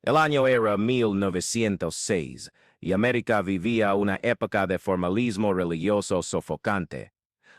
El año era 1906, y América vivía una época de formalismo religioso sofocante.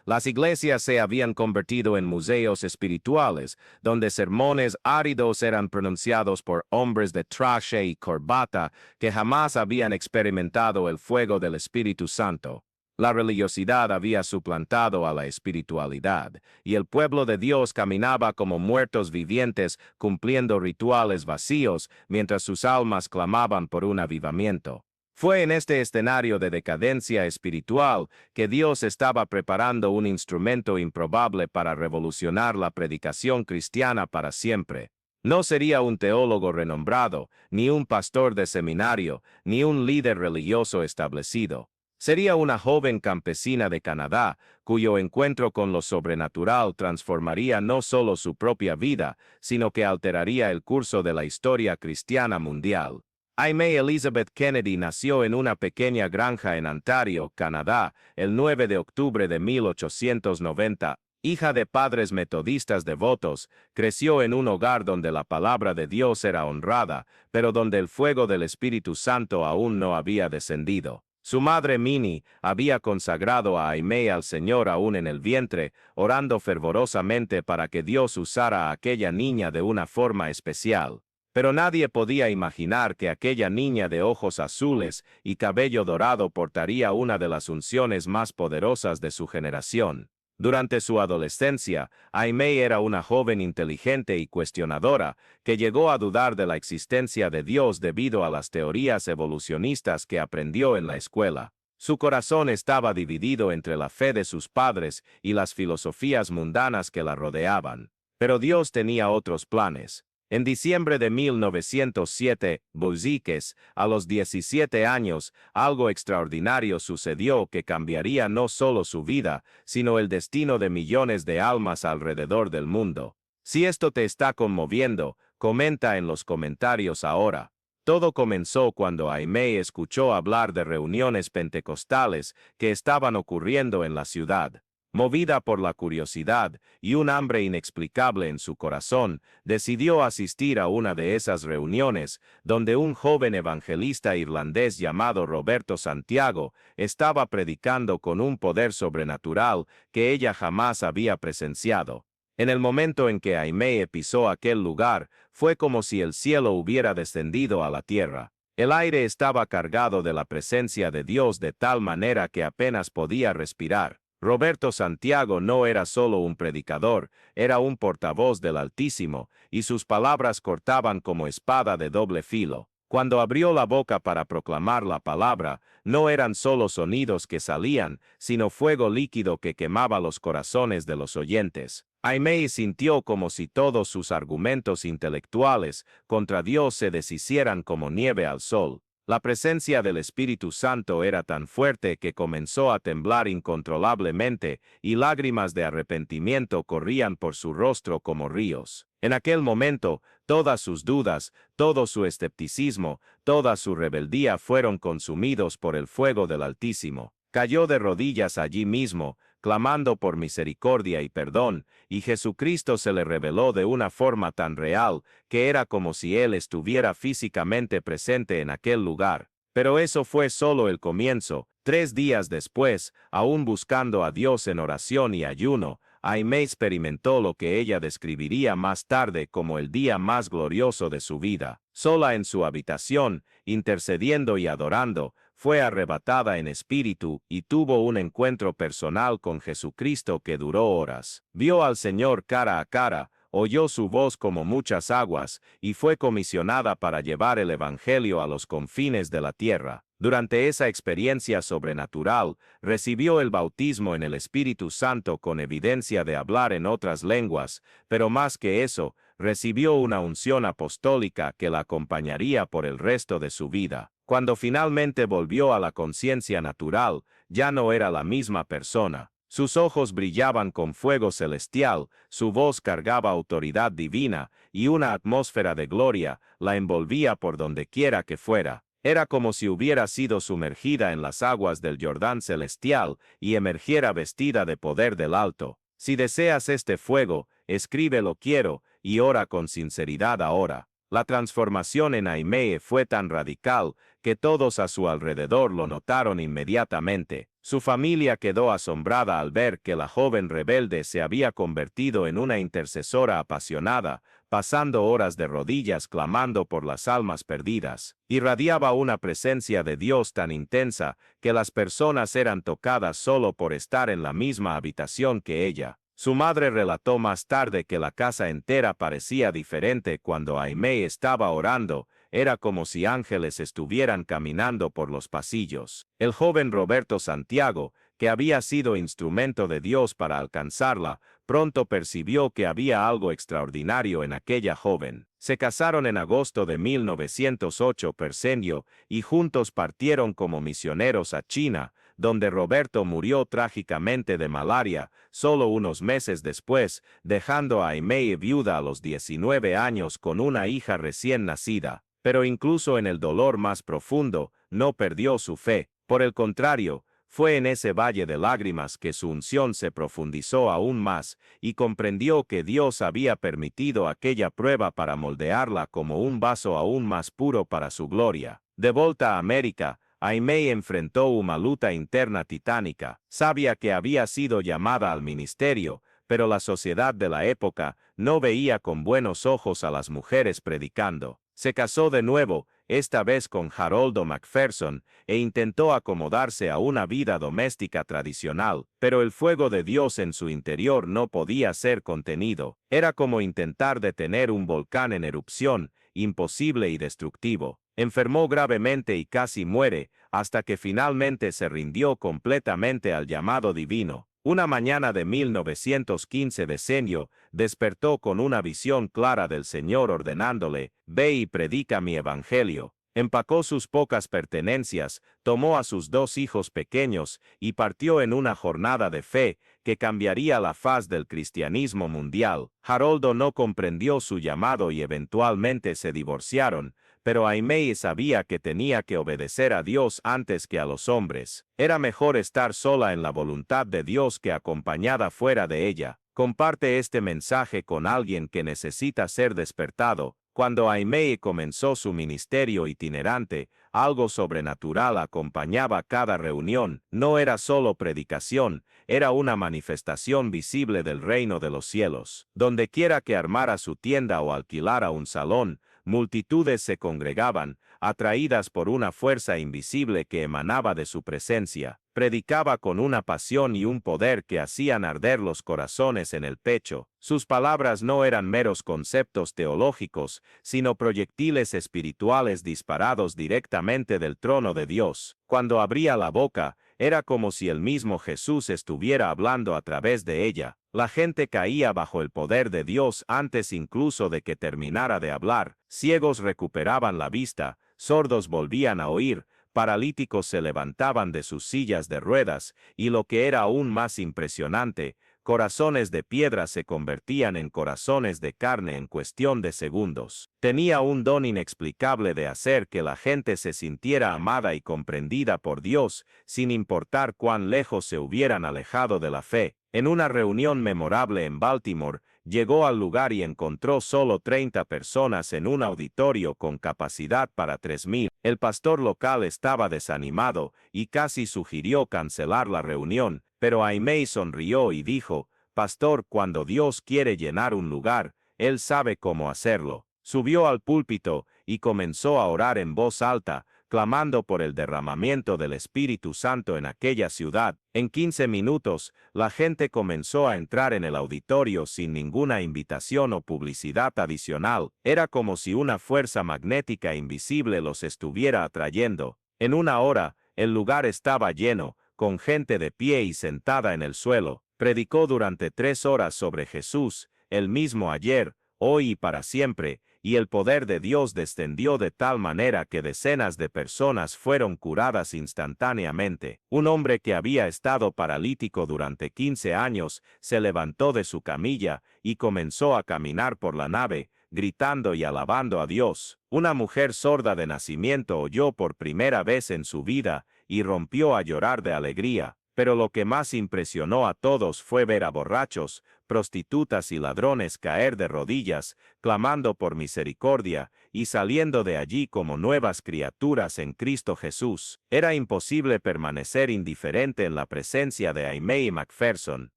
Las iglesias se habían convertido en museos espirituales, donde sermones áridos eran pronunciados por hombres de traje y corbata que jamás habían experimentado el fuego del Espíritu Santo. La religiosidad había suplantado a la espiritualidad, y el pueblo de Dios caminaba como muertos vivientes cumpliendo rituales vacíos mientras sus almas clamaban por un avivamiento. Fue en este escenario de decadencia espiritual que Dios estaba preparando un instrumento improbable para revolucionar la predicación cristiana para siempre. No sería un teólogo renombrado, ni un pastor de seminario, ni un líder religioso establecido. Sería una joven campesina de Canadá, cuyo encuentro con lo sobrenatural transformaría no solo su propia vida, sino que alteraría el curso de la historia cristiana mundial. Aimee Elizabeth Kennedy nació en una pequeña granja en Ontario, Canadá, el 9 de octubre de 1890. Hija de padres metodistas devotos, creció en un hogar donde la palabra de Dios era honrada, pero donde el fuego del Espíritu Santo aún no había descendido. Su madre Minnie había consagrado a Aimee al Señor aún en el vientre, orando fervorosamente para que Dios usara a aquella niña de una forma especial. Pero nadie podía imaginar que aquella niña de ojos azules y cabello dorado portaría una de las unciones más poderosas de su generación. Durante su adolescencia, Aimee era una joven inteligente y cuestionadora, que llegó a dudar de la existencia de Dios debido a las teorías evolucionistas que aprendió en la escuela. Su corazón estaba dividido entre la fe de sus padres y las filosofías mundanas que la rodeaban. Pero Dios tenía otros planes. En diciembre de 1907, Boziques, a los 17 años, algo extraordinario sucedió que cambiaría no solo su vida, sino el destino de millones de almas alrededor del mundo. Si esto te está conmoviendo, comenta en los comentarios ahora. Todo comenzó cuando Aimee escuchó hablar de reuniones pentecostales que estaban ocurriendo en la ciudad. Movida por la curiosidad y un hambre inexplicable en su corazón, decidió asistir a una de esas reuniones, donde un joven evangelista irlandés llamado Roberto Santiago estaba predicando con un poder sobrenatural que ella jamás había presenciado. En el momento en que Aimee pisó aquel lugar, fue como si el cielo hubiera descendido a la tierra. El aire estaba cargado de la presencia de Dios de tal manera que apenas podía respirar. Roberto Santiago no era solo un predicador, era un portavoz del Altísimo, y sus palabras cortaban como espada de doble filo. Cuando abrió la boca para proclamar la palabra, no eran solo sonidos que salían, sino fuego líquido que quemaba los corazones de los oyentes. Aimee sintió como si todos sus argumentos intelectuales contra Dios se deshicieran como nieve al sol. La presencia del Espíritu Santo era tan fuerte que comenzó a temblar incontrolablemente y lágrimas de arrepentimiento corrían por su rostro como ríos. En aquel momento, todas sus dudas, todo su escepticismo, toda su rebeldía fueron consumidos por el fuego del Altísimo. Cayó de rodillas allí mismo, clamando por misericordia y perdón, y Jesucristo se le reveló de una forma tan real, que era como si Él estuviera físicamente presente en aquel lugar. Pero eso fue solo el comienzo. 3 días después, aún buscando a Dios en oración y ayuno, Aimee experimentó lo que ella describiría más tarde como el día más glorioso de su vida. Sola en su habitación, intercediendo y adorando, fue arrebatada en espíritu y tuvo un encuentro personal con Jesucristo que duró horas. Vio al Señor cara a cara, oyó su voz como muchas aguas, y fue comisionada para llevar el Evangelio a los confines de la tierra. Durante esa experiencia sobrenatural, recibió el bautismo en el Espíritu Santo con evidencia de hablar en otras lenguas, pero más que eso, recibió una unción apostólica que la acompañaría por el resto de su vida. Cuando finalmente volvió a la conciencia natural, ya no era la misma persona. Sus ojos brillaban con fuego celestial, su voz cargaba autoridad divina, y una atmósfera de gloria la envolvía por donde quiera que fuera. Era como si hubiera sido sumergida en las aguas del Jordán celestial y emergiera vestida de poder del alto. Si deseas este fuego, escribe lo quiero y ora con sinceridad ahora. La transformación en Aimee fue tan radical que todos a su alrededor lo notaron inmediatamente. Su familia quedó asombrada al ver que la joven rebelde se había convertido en una intercesora apasionada, pasando horas de rodillas clamando por las almas perdidas. Irradiaba una presencia de Dios tan intensa que las personas eran tocadas solo por estar en la misma habitación que ella. Su madre relató más tarde que la casa entera parecía diferente cuando Aimee estaba orando. Era como si ángeles estuvieran caminando por los pasillos. El joven Roberto Santiago, que había sido instrumento de Dios para alcanzarla, pronto percibió que había algo extraordinario en aquella joven. Se casaron en agosto de 1908 Persenio y juntos partieron como misioneros a China, donde Roberto murió trágicamente de malaria, solo unos meses después, dejando a Aimee viuda a los 19 años con una hija recién nacida. Pero incluso en el dolor más profundo, no perdió su fe. Por el contrario, fue en ese valle de lágrimas que su unción se profundizó aún más, y comprendió que Dios había permitido aquella prueba para moldearla como un vaso aún más puro para su gloria. De vuelta a América, Aimee enfrentó una lucha interna titánica. Sabía que había sido llamada al ministerio, pero la sociedad de la época no veía con buenos ojos a las mujeres predicando. Se casó de nuevo, esta vez con Haroldo Macpherson, e intentó acomodarse a una vida doméstica tradicional, pero el fuego de Dios en su interior no podía ser contenido. Era como intentar detener un volcán en erupción, imposible y destructivo. Enfermó gravemente y casi muere, hasta que finalmente se rindió completamente al llamado divino. Una mañana de 1915 Decenio despertó con una visión clara del Señor ordenándole: «Ve y predica mi evangelio». Empacó sus pocas pertenencias, tomó a sus 2 hijos pequeños y partió en una jornada de fe que cambiaría la faz del cristianismo mundial. Haroldo no comprendió su llamado y eventualmente se divorciaron, pero Aimee sabía que tenía que obedecer a Dios antes que a los hombres. Era mejor estar sola en la voluntad de Dios que acompañada fuera de ella. Comparte este mensaje con alguien que necesita ser despertado. Cuando Aimee comenzó su ministerio itinerante, algo sobrenatural acompañaba cada reunión. No era solo predicación, era una manifestación visible del reino de los cielos. Donde quiera que armara su tienda o alquilara un salón, multitudes se congregaban, atraídas por una fuerza invisible que emanaba de su presencia. Predicaba con una pasión y un poder que hacían arder los corazones en el pecho. Sus palabras no eran meros conceptos teológicos, sino proyectiles espirituales disparados directamente del trono de Dios. Cuando abría la boca, era como si el mismo Jesús estuviera hablando a través de ella. La gente caía bajo el poder de Dios antes incluso de que terminara de hablar. Ciegos recuperaban la vista, sordos volvían a oír, paralíticos se levantaban de sus sillas de ruedas, y lo que era aún más impresionante, corazones de piedra se convertían en corazones de carne en cuestión de segundos. Tenía un don inexplicable de hacer que la gente se sintiera amada y comprendida por Dios, sin importar cuán lejos se hubieran alejado de la fe. En una reunión memorable en Baltimore, llegó al lugar y encontró solo 30 personas en un auditorio con capacidad para 3,000. El pastor local estaba desanimado y casi sugirió cancelar la reunión, pero Aimee sonrió y dijo: «Pastor, cuando Dios quiere llenar un lugar, Él sabe cómo hacerlo». Subió al púlpito y comenzó a orar en voz alta, clamando por el derramamiento del Espíritu Santo en aquella ciudad. En 15 minutos, la gente comenzó a entrar en el auditorio sin ninguna invitación o publicidad adicional. Era como si una fuerza magnética invisible los estuviera atrayendo. En una hora, el lugar estaba lleno, con gente de pie y sentada en el suelo. Predicó durante 3 horas sobre Jesús, el mismo ayer, hoy y para siempre, y el poder de Dios descendió de tal manera que decenas de personas fueron curadas instantáneamente. Un hombre que había estado paralítico durante 15 años se levantó de su camilla y comenzó a caminar por la nave, gritando y alabando a Dios. Una mujer sorda de nacimiento oyó por primera vez en su vida y rompió a llorar de alegría. Pero lo que más impresionó a todos fue ver a borrachos, prostitutas y ladrones caer de rodillas, clamando por misericordia, y saliendo de allí como nuevas criaturas en Cristo Jesús. Era imposible permanecer indiferente en la presencia de Aimee McPherson.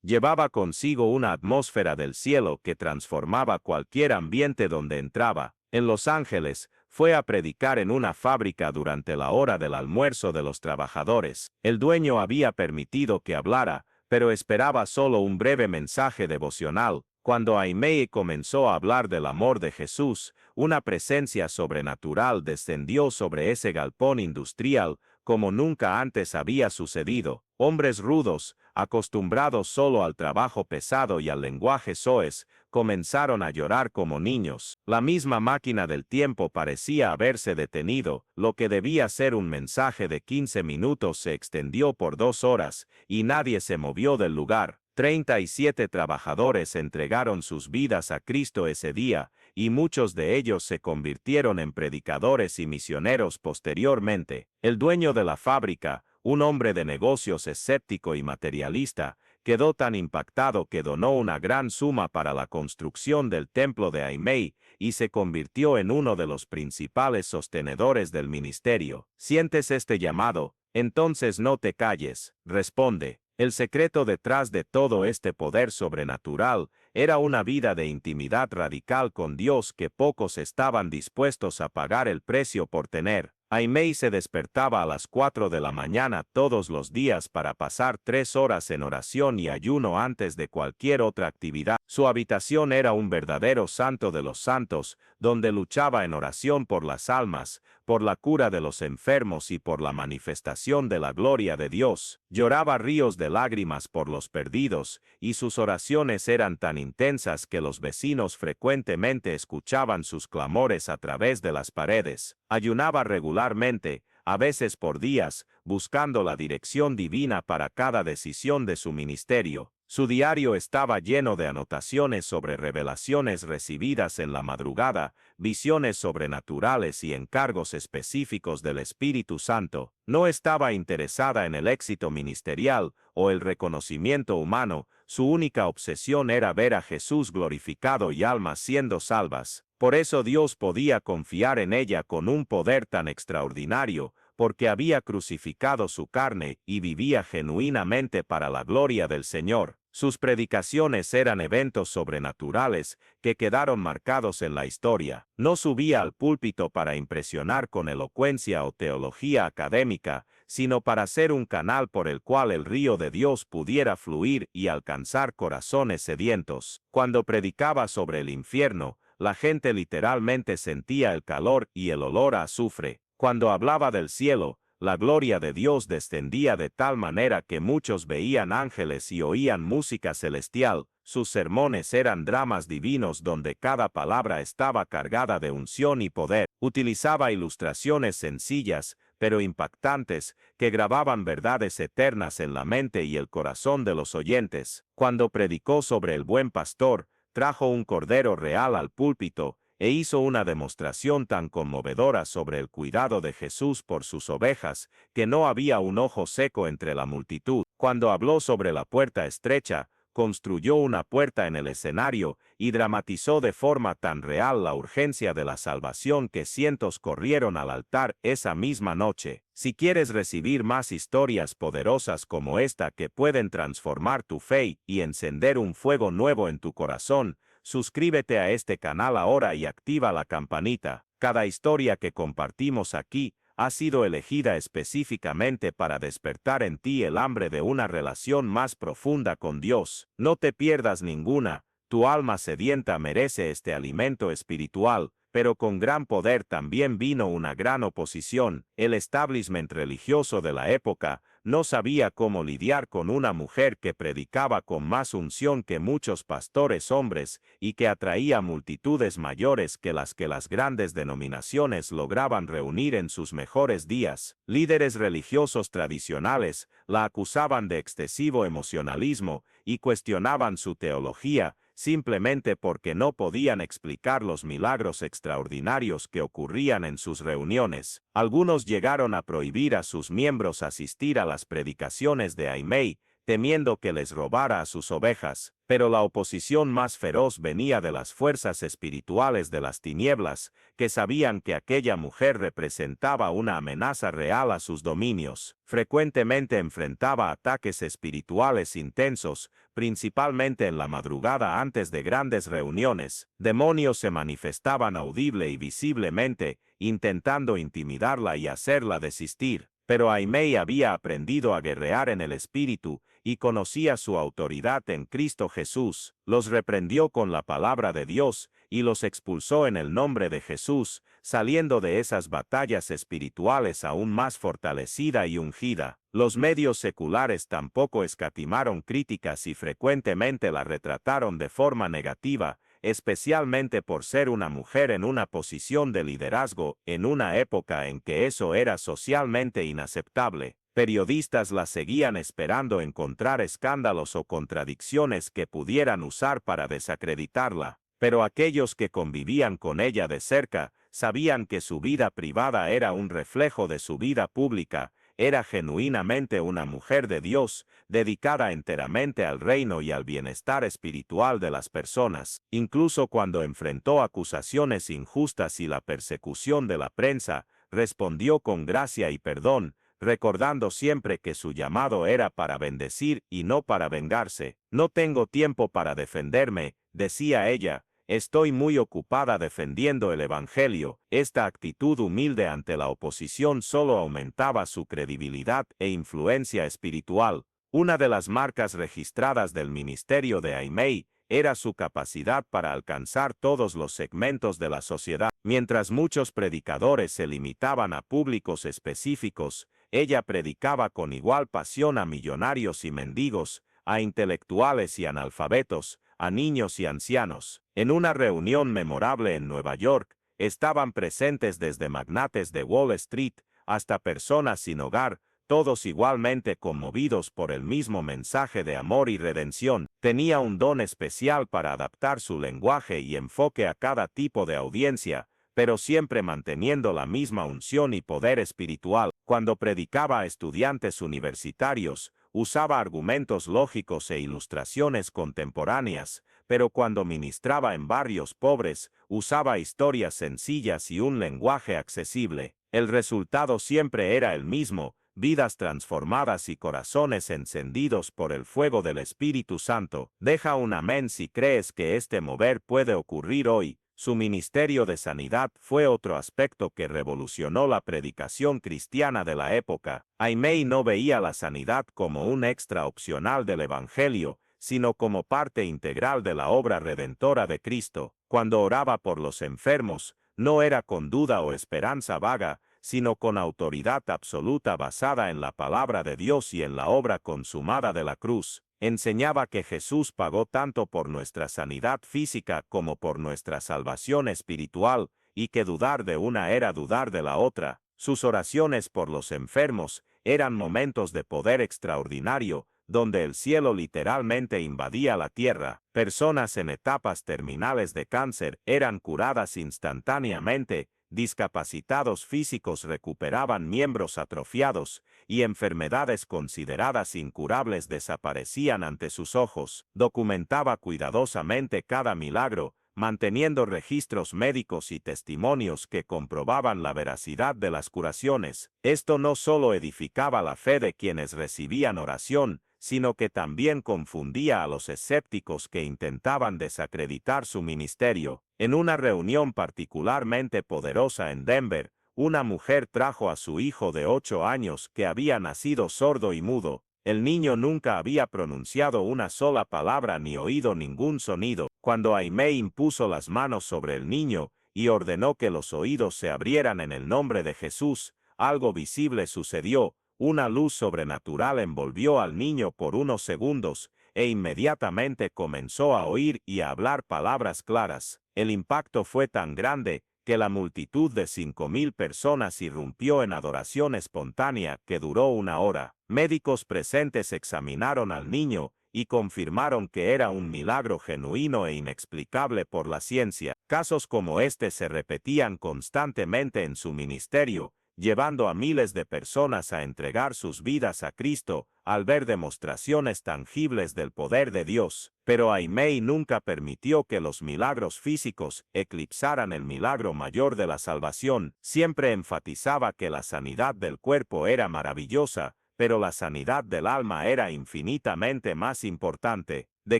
Llevaba consigo una atmósfera del cielo que transformaba cualquier ambiente donde entraba. En Los Ángeles, fue a predicar en una fábrica durante la hora del almuerzo de los trabajadores. El dueño había permitido que hablara, pero esperaba solo un breve mensaje devocional. Cuando Aimee comenzó a hablar del amor de Jesús, una presencia sobrenatural descendió sobre ese galpón industrial como nunca antes había sucedido. Hombres rudos, acostumbrados solo al trabajo pesado y al lenguaje soez, comenzaron a llorar como niños. La misma máquina del tiempo parecía haberse detenido. Lo que debía ser un mensaje de 15 minutos se extendió por 2 horas, y nadie se movió del lugar. 37 trabajadores entregaron sus vidas a Cristo ese día, y muchos de ellos se convirtieron en predicadores y misioneros posteriormente. El dueño de la fábrica, un hombre de negocios escéptico y materialista, quedó tan impactado que donó una gran suma para la construcción del templo de Aimee y se convirtió en uno de los principales sostenedores del ministerio. ¿Sientes este llamado? Entonces no te calles, responde. El secreto detrás de todo este poder sobrenatural era una vida de intimidad radical con Dios que pocos estaban dispuestos a pagar el precio por tener. Aimee se despertaba a las 4 de la mañana todos los días para pasar 3 horas en oración y ayuno antes de cualquier otra actividad. Su habitación era un verdadero santo de los santos, donde luchaba en oración por las almas, por la cura de los enfermos y por la manifestación de la gloria de Dios. Lloraba ríos de lágrimas por los perdidos, y sus oraciones eran tan intensas que los vecinos frecuentemente escuchaban sus clamores a través de las paredes. Ayunaba regularmente, a veces por días, buscando la dirección divina para cada decisión de su ministerio. Su diario estaba lleno de anotaciones sobre revelaciones recibidas en la madrugada, visiones sobrenaturales y encargos específicos del Espíritu Santo. No estaba interesada en el éxito ministerial o el reconocimiento humano. Su única obsesión era ver a Jesús glorificado y almas siendo salvas. Por eso Dios podía confiar en ella con un poder tan extraordinario, porque había crucificado su carne y vivía genuinamente para la gloria del Señor. Sus predicaciones eran eventos sobrenaturales que quedaron marcados en la historia. No subía al púlpito para impresionar con elocuencia o teología académica, sino para ser un canal por el cual el río de Dios pudiera fluir y alcanzar corazones sedientos. Cuando predicaba sobre el infierno, la gente literalmente sentía el calor y el olor a azufre. Cuando hablaba del cielo, la gloria de Dios descendía de tal manera que muchos veían ángeles y oían música celestial. Sus sermones eran dramas divinos donde cada palabra estaba cargada de unción y poder. Utilizaba ilustraciones sencillas, pero impactantes, que grababan verdades eternas en la mente y el corazón de los oyentes. Cuando predicó sobre el buen pastor, trajo un cordero real al púlpito, e hizo una demostración tan conmovedora sobre el cuidado de Jesús por sus ovejas, que no había un ojo seco entre la multitud. Cuando habló sobre la puerta estrecha, construyó una puerta en el escenario y dramatizó de forma tan real la urgencia de la salvación que cientos corrieron al altar esa misma noche. Si quieres recibir más historias poderosas como esta que pueden transformar tu fe y encender un fuego nuevo en tu corazón, suscríbete a este canal ahora y activa la campanita. Cada historia que compartimos aquí ha sido elegida específicamente para despertar en ti el hambre de una relación más profunda con Dios. No te pierdas ninguna. Tu alma sedienta merece este alimento espiritual, pero con gran poder también vino una gran oposición. El establishment religioso de la época no sabía cómo lidiar con una mujer que predicaba con más unción que muchos pastores hombres y que atraía multitudes mayores que las grandes denominaciones lograban reunir en sus mejores días. Líderes religiosos tradicionales la acusaban de excesivo emocionalismo y cuestionaban su teología, simplemente porque no podían explicar los milagros extraordinarios que ocurrían en sus reuniones. Algunos llegaron a prohibir a sus miembros asistir a las predicaciones de Aimei, temiendo que les robara a sus ovejas, pero la oposición más feroz venía de las fuerzas espirituales de las tinieblas, que sabían que aquella mujer representaba una amenaza real a sus dominios. Frecuentemente enfrentaba ataques espirituales intensos, principalmente en la madrugada antes de grandes reuniones. Demonios se manifestaban audible y visiblemente, intentando intimidarla y hacerla desistir. Pero Aimei había aprendido a guerrear en el espíritu y conocía su autoridad en Cristo Jesús. Los reprendió con la palabra de Dios y los expulsó en el nombre de Jesús, saliendo de esas batallas espirituales aún más fortalecida y ungida. Los medios seculares tampoco escatimaron críticas y frecuentemente la retrataron de forma negativa, especialmente por ser una mujer en una posición de liderazgo en una época en que eso era socialmente inaceptable. Periodistas la seguían esperando encontrar escándalos o contradicciones que pudieran usar para desacreditarla, pero aquellos que convivían con ella de cerca sabían que su vida privada era un reflejo de su vida pública. Era genuinamente una mujer de Dios, dedicada enteramente al reino y al bienestar espiritual de las personas. Incluso cuando enfrentó acusaciones injustas y la persecución de la prensa, respondió con gracia y perdón, recordando siempre que su llamado era para bendecir y no para vengarse. No tengo tiempo para defenderme, decía ella. Estoy muy ocupada defendiendo el Evangelio. Esta actitud humilde ante la oposición solo aumentaba su credibilidad e influencia espiritual. Una de las marcas registradas del ministerio de Aimei era su capacidad para alcanzar todos los segmentos de la sociedad. Mientras muchos predicadores se limitaban a públicos específicos, ella predicaba con igual pasión a millonarios y mendigos, a intelectuales y analfabetos, a niños y ancianos. En una reunión memorable en Nueva York, estaban presentes desde magnates de Wall Street hasta personas sin hogar, todos igualmente conmovidos por el mismo mensaje de amor y redención. Tenía un don especial para adaptar su lenguaje y enfoque a cada tipo de audiencia, pero siempre manteniendo la misma unción y poder espiritual. Cuando predicaba a estudiantes universitarios, usaba argumentos lógicos e ilustraciones contemporáneas, pero cuando ministraba en barrios pobres, usaba historias sencillas y un lenguaje accesible. El resultado siempre era el mismo: vidas transformadas y corazones encendidos por el fuego del Espíritu Santo. Deja un amén si crees que este mover puede ocurrir hoy. Su ministerio de sanidad fue otro aspecto que revolucionó la predicación cristiana de la época. Aimei no veía la sanidad como un extra opcional del Evangelio, sino como parte integral de la obra redentora de Cristo. Cuando oraba por los enfermos, no era con duda o esperanza vaga, sino con autoridad absoluta basada en la palabra de Dios y en la obra consumada de la cruz. Enseñaba que Jesús pagó tanto por nuestra sanidad física como por nuestra salvación espiritual, y que dudar de una era dudar de la otra. Sus oraciones por los enfermos eran momentos de poder extraordinario, donde el cielo literalmente invadía la tierra. Personas en etapas terminales de cáncer eran curadas instantáneamente, discapacitados físicos recuperaban miembros atrofiados, y enfermedades consideradas incurables desaparecían ante sus ojos. Documentaba cuidadosamente cada milagro, manteniendo registros médicos y testimonios que comprobaban la veracidad de las curaciones. Esto no solo edificaba la fe de quienes recibían oración, sino que también confundía a los escépticos que intentaban desacreditar su ministerio. En una reunión particularmente poderosa en Denver, una mujer trajo a su hijo de 8 años que había nacido sordo y mudo. El niño nunca había pronunciado una sola palabra ni oído ningún sonido. Cuando Aimei impuso las manos sobre el niño y ordenó que los oídos se abrieran en el nombre de Jesús, algo visible sucedió. Una luz sobrenatural envolvió al niño por unos segundos, e inmediatamente comenzó a oír y a hablar palabras claras. El impacto fue tan grande que la multitud de 5,000 personas irrumpió en adoración espontánea que duró 1 hora. Médicos presentes examinaron al niño y confirmaron que era un milagro genuino e inexplicable por la ciencia. Casos como este se repetían constantemente en su ministerio, llevando a miles de personas a entregar sus vidas a Cristo, al ver demostraciones tangibles del poder de Dios. Pero Aimee nunca permitió que los milagros físicos eclipsaran el milagro mayor de la salvación. Siempre enfatizaba que la sanidad del cuerpo era maravillosa, pero la sanidad del alma era infinitamente más importante. ¿De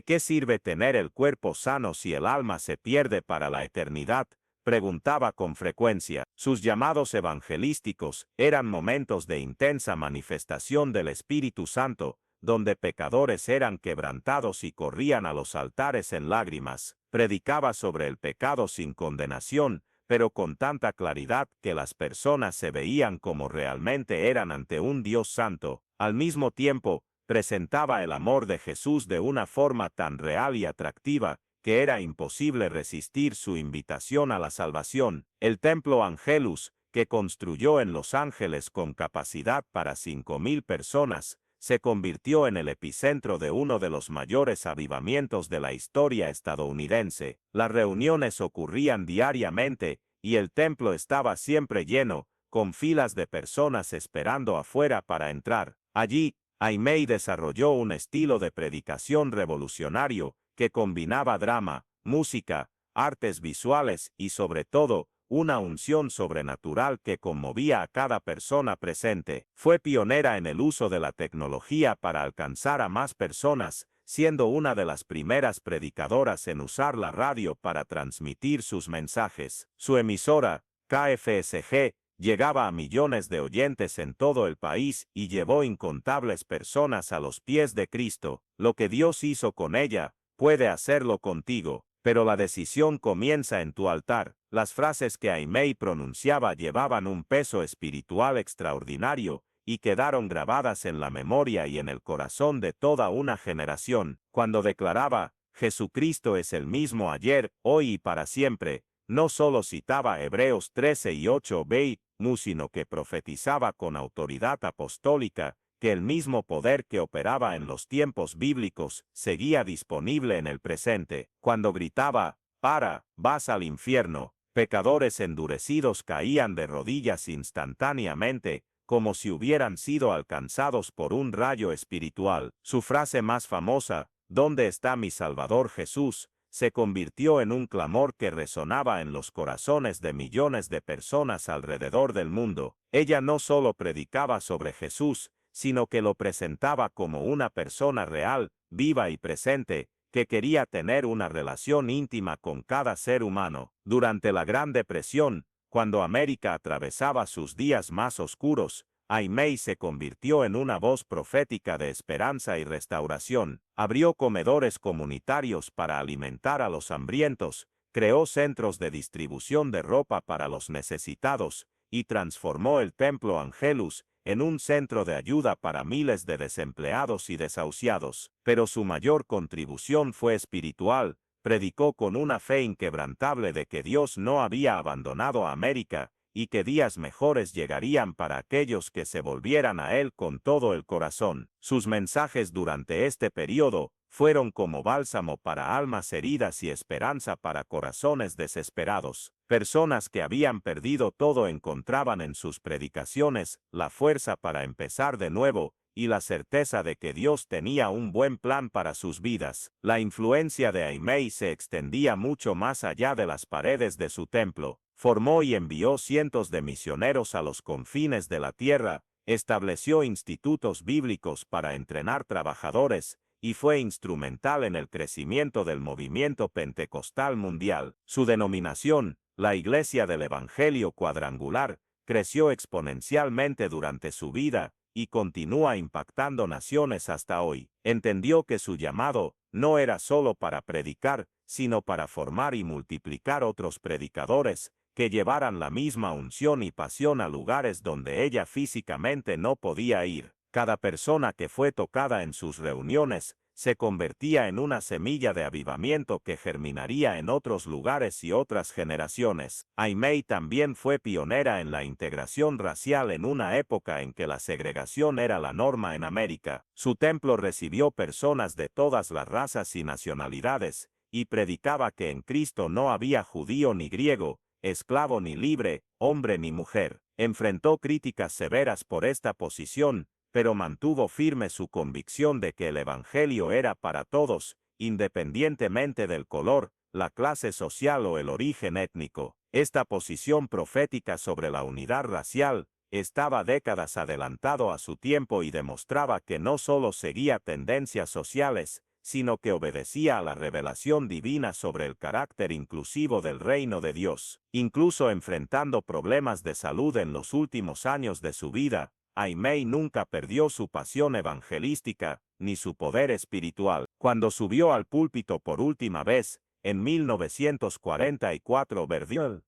qué sirve tener el cuerpo sano si el alma se pierde para la eternidad?, preguntaba con frecuencia. Sus llamados evangelísticos eran momentos de intensa manifestación del Espíritu Santo, donde pecadores eran quebrantados y corrían a los altares en lágrimas. Predicaba sobre el pecado sin condenación, pero con tanta claridad que las personas se veían como realmente eran ante un Dios santo. Al mismo tiempo, presentaba el amor de Jesús de una forma tan real y atractiva, que era imposible resistir su invitación a la salvación. El templo Angelus, que construyó en Los Ángeles con capacidad para 5,000 personas, se convirtió en el epicentro de uno de los mayores avivamientos de la historia estadounidense. Las reuniones ocurrían diariamente, y el templo estaba siempre lleno, con filas de personas esperando afuera para entrar. Allí, Aimee desarrolló un estilo de predicación revolucionario, que combinaba drama, música, artes visuales y sobre todo, una unción sobrenatural que conmovía a cada persona presente. Fue pionera en el uso de la tecnología para alcanzar a más personas, siendo una de las primeras predicadoras en usar la radio para transmitir sus mensajes. Su emisora, KFSG, llegaba a millones de oyentes en todo el país y llevó incontables personas a los pies de Cristo. Lo que Dios hizo con ella, puede hacerlo contigo, pero la decisión comienza en tu altar. Las frases que Aimee pronunciaba llevaban un peso espiritual extraordinario y quedaron grabadas en la memoria y en el corazón de toda una generación. Cuando declaraba, Jesucristo es el mismo ayer, hoy y para siempre, no solo citaba Hebreos 13 y 8b, sino que profetizaba con autoridad apostólica, que el mismo poder que operaba en los tiempos bíblicos seguía disponible en el presente. Cuando gritaba, vas al infierno, pecadores endurecidos caían de rodillas instantáneamente, como si hubieran sido alcanzados por un rayo espiritual. Su frase más famosa, ¿dónde está mi Salvador Jesús?, se convirtió en un clamor que resonaba en los corazones de millones de personas alrededor del mundo. Ella no solo predicaba sobre Jesús, sino que lo presentaba como una persona real, viva y presente, que quería tener una relación íntima con cada ser humano. Durante la Gran Depresión, cuando América atravesaba sus días más oscuros, Aimee se convirtió en una voz profética de esperanza y restauración. Abrió comedores comunitarios para alimentar a los hambrientos, creó centros de distribución de ropa para los necesitados, y transformó el Templo Angelus en un centro de ayuda para miles de desempleados y desahuciados. Pero su mayor contribución fue espiritual. Predicó con una fe inquebrantable de que Dios no había abandonado a América, y que días mejores llegarían para aquellos que se volvieran a Él con todo el corazón. Sus mensajes durante este periodo fueron como bálsamo para almas heridas y esperanza para corazones desesperados. Personas que habían perdido todo encontraban en sus predicaciones la fuerza para empezar de nuevo y la certeza de que Dios tenía un buen plan para sus vidas. La influencia de Aimee se extendía mucho más allá de las paredes de su templo. Formó y envió cientos de misioneros a los confines de la tierra, estableció institutos bíblicos para entrenar trabajadores, y fue instrumental en el crecimiento del movimiento pentecostal mundial. Su denominación, la Iglesia del Evangelio Cuadrangular, creció exponencialmente durante su vida, y continúa impactando naciones hasta hoy. Entendió que su llamado no era solo para predicar, sino para formar y multiplicar otros predicadores, que llevaran la misma unción y pasión a lugares donde ella físicamente no podía ir. Cada persona que fue tocada en sus reuniones se convertía en una semilla de avivamiento que germinaría en otros lugares y otras generaciones. Aimee también fue pionera en la integración racial en una época en que la segregación era la norma en América. Su templo recibió personas de todas las razas y nacionalidades, y predicaba que en Cristo no había judío ni griego, esclavo ni libre, hombre ni mujer. Enfrentó críticas severas por esta posición, pero mantuvo firme su convicción de que el Evangelio era para todos, independientemente del color, la clase social o el origen étnico. Esta posición profética sobre la unidad racial estaba décadas adelantado a su tiempo y demostraba que no solo seguía tendencias sociales, sino que obedecía a la revelación divina sobre el carácter inclusivo del reino de Dios. Incluso enfrentando problemas de salud en los últimos años de su vida, Aimee nunca perdió su pasión evangelística, ni su poder espiritual. Cuando subió al púlpito por última vez, en 1944 verdió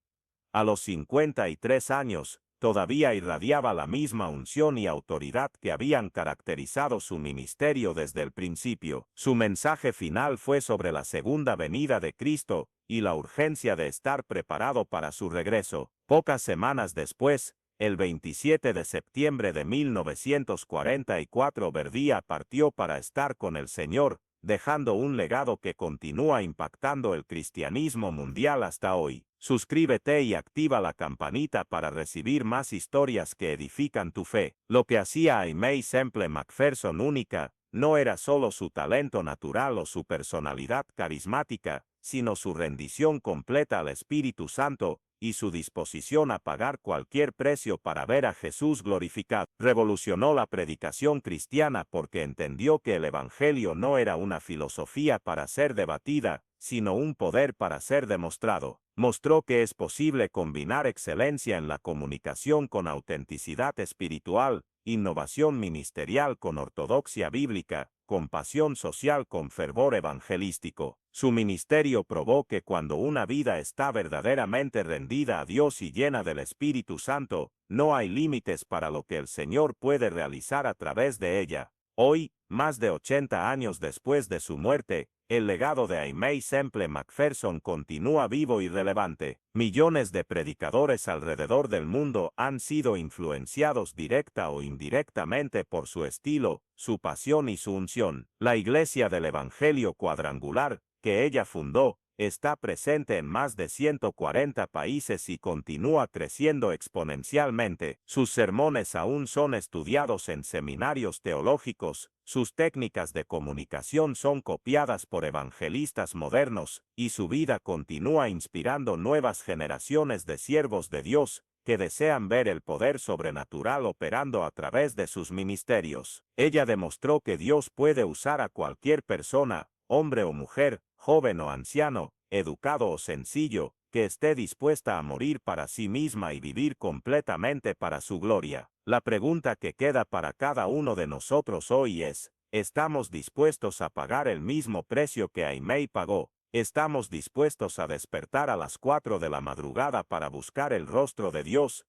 a los 53 años, todavía irradiaba la misma unción y autoridad que habían caracterizado su ministerio desde el principio. Su mensaje final fue sobre la segunda venida de Cristo y la urgencia de estar preparado para su regreso. Pocas semanas después, el 27 de septiembre de 1944, Verdía partió para estar con el Señor, dejando un legado que continúa impactando el cristianismo mundial hasta hoy. Suscríbete y activa la campanita para recibir más historias que edifican tu fe. Lo que hacía a Aimee Semple McPherson única no era solo su talento natural o su personalidad carismática, sino su rendición completa al Espíritu Santo y su disposición a pagar cualquier precio para ver a Jesús glorificado. Revolucionó la predicación cristiana porque entendió que el Evangelio no era una filosofía para ser debatida, sino un poder para ser demostrado. Mostró que es posible combinar excelencia en la comunicación con autenticidad espiritual, innovación ministerial con ortodoxia bíblica, compasión social con fervor evangelístico. Su ministerio probó que cuando una vida está verdaderamente rendida a Dios y llena del Espíritu Santo, no hay límites para lo que el Señor puede realizar a través de ella. Hoy, más de 80 años después de su muerte, el legado de Aimee Semple McPherson continúa vivo y relevante. Millones de predicadores alrededor del mundo han sido influenciados directa o indirectamente por su estilo, su pasión y su unción. La Iglesia del Evangelio Cuadrangular, que ella fundó, está presente en más de 140 países y continúa creciendo exponencialmente. Sus sermones aún son estudiados en seminarios teológicos, sus técnicas de comunicación son copiadas por evangelistas modernos, y su vida continúa inspirando nuevas generaciones de siervos de Dios, que desean ver el poder sobrenatural operando a través de sus ministerios. Ella demostró que Dios puede usar a cualquier persona, hombre o mujer, joven o anciano, educado o sencillo, que esté dispuesta a morir para sí misma y vivir completamente para su gloria. La pregunta que queda para cada uno de nosotros hoy es, ¿estamos dispuestos a pagar el mismo precio que Aimee pagó? ¿Estamos dispuestos a despertar a las 4 de la madrugada para buscar el rostro de Dios?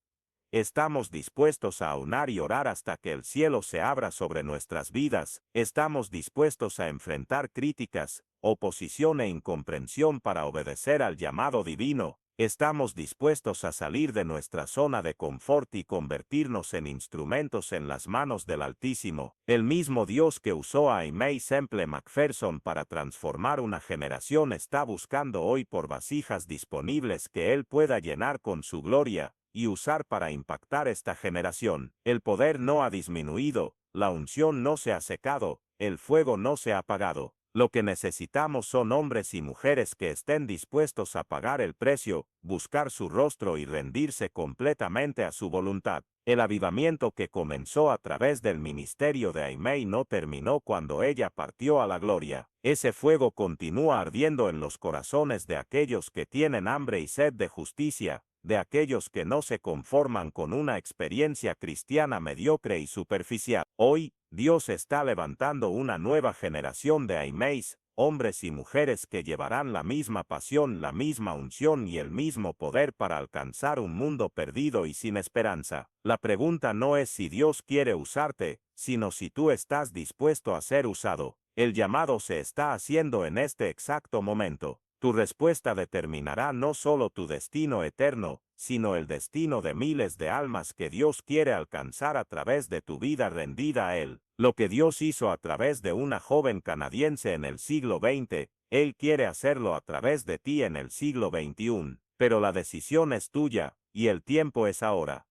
¿Estamos dispuestos a aunar y orar hasta que el cielo se abra sobre nuestras vidas? ¿Estamos dispuestos a enfrentar críticas, oposición e incomprensión para obedecer al llamado divino? ¿Estamos dispuestos a salir de nuestra zona de confort y convertirnos en instrumentos en las manos del Altísimo? El mismo Dios que usó a Aimee Semple McPherson para transformar una generación está buscando hoy por vasijas disponibles que Él pueda llenar con su gloria y usar para impactar esta generación. El poder no ha disminuido, la unción no se ha secado, el fuego no se ha apagado. Lo que necesitamos son hombres y mujeres que estén dispuestos a pagar el precio, buscar su rostro y rendirse completamente a su voluntad. El avivamiento que comenzó a través del ministerio de Aimee no terminó cuando ella partió a la gloria. Ese fuego continúa ardiendo en los corazones de aquellos que tienen hambre y sed de justicia, de aquellos que no se conforman con una experiencia cristiana mediocre y superficial. Hoy, Dios está levantando una nueva generación de Aimees, hombres y mujeres que llevarán la misma pasión, la misma unción y el mismo poder para alcanzar un mundo perdido y sin esperanza. La pregunta no es si Dios quiere usarte, sino si tú estás dispuesto a ser usado. El llamado se está haciendo en este exacto momento. Tu respuesta determinará no solo tu destino eterno, sino el destino de miles de almas que Dios quiere alcanzar a través de tu vida rendida a Él. Lo que Dios hizo a través de una joven canadiense en el siglo XX, Él quiere hacerlo a través de ti en el siglo XXI. Pero la decisión es tuya, y el tiempo es ahora.